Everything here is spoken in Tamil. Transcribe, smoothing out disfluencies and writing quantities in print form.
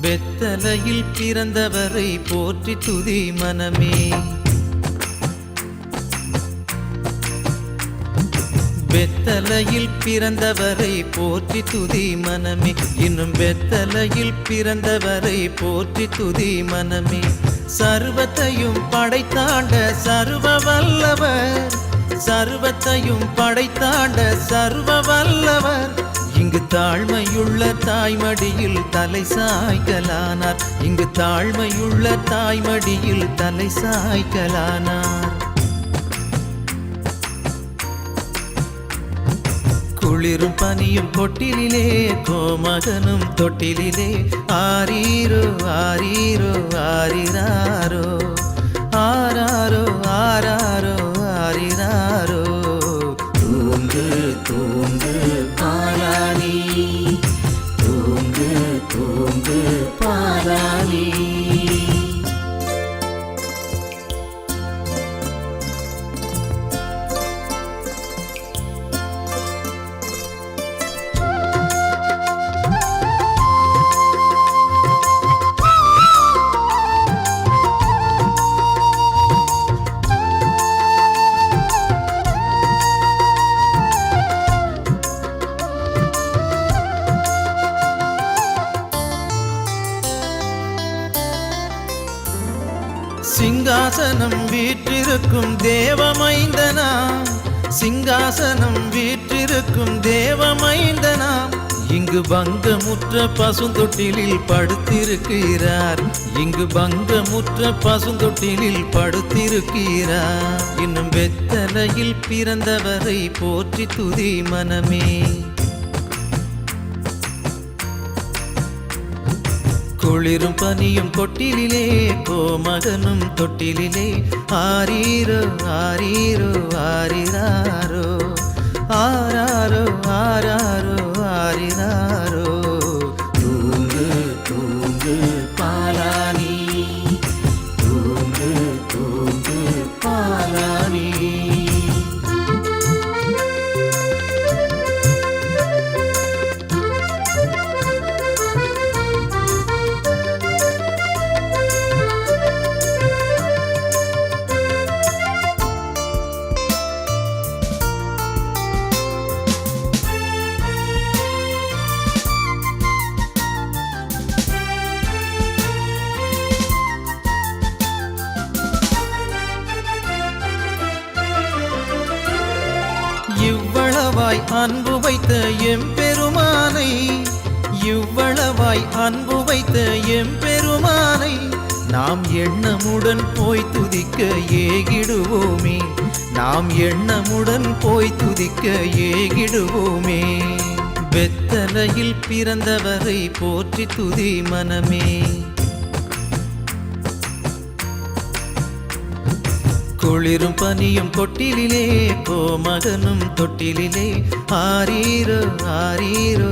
வெத்தலையில் பிறந்தவரை போற்றி துதி மனமே. வெத்தலையில் பிறந்தவரை போற்றி துதி மனமே. இன்னும் வெத்தலையில் பிறந்தவரை போற்றி துதி மனமே. சர்வத்தையும் படைத்தாண்ட சர்வ வல்லவர், சர்வத்தையும் படைத்தாண்ட சர்வ வல்லவர். இங்கு தாழ்மையுள்ள தாய்மடியில் தலை சாய்க்கலானார். இங்கு தாழ்மையுள்ள தாய்மடியில் தலை சாய்க்கலானார். குளிரும் பனியும் கொட்டிலே கோமகனும் தொட்டிலே ஆரீரோ ஆரீரோ ஆரிராரோ ஆராரோ ஆராரோ ஆரிராரோ. தூங்கு தூங்கு பாலானி, தூங்கு தூங்கு பாலானி. சிங்காசனம் வீற்றிருக்கும் தேவமைந்தனாம், சிங்காசனம் வீற்றிருக்கும் தேவமைந்தனாம். இங்கு பங்கமுற்ற பசுந்தொட்டிலில் படுத்திருக்கிறார். இங்கு பங்கமுற்ற பசுந்தொட்டிலில் படுத்திருக்கிறார். இன்னும் வெத்தலையில் பிறந்தவரை போற்றி துதி மனமே. குளிரும் பனியும் கொட்டிலே கோமகனும் தொட்டிலே ஆரீரோ ஆரீரோ ஆரிராரோ ஆராரோ ஆராரோ ஆரிராரோ. தூங்கு தூங்கு பாலானி, தூங்கு தூங்கு பாலானி. இவ்வளவாய் அன்பு வைத்த எம்பெருமானை, இவ்வளவாய் அன்பு வைத்த எம்பெருமானை நாம் எண்ணமுடன் போய் துதிக்க ஏகிடுவோமே. நாம் எண்ணமுடன் போய் துதிக்க ஏகிடுவோமே. வெத்தலையில் பிறந்தவரை போற்றி துதி மனமே. குளிரும் பனியும் கொட்டிலே கோமகனும் தொட்டிலே ஆரீரோ ஆரீரோ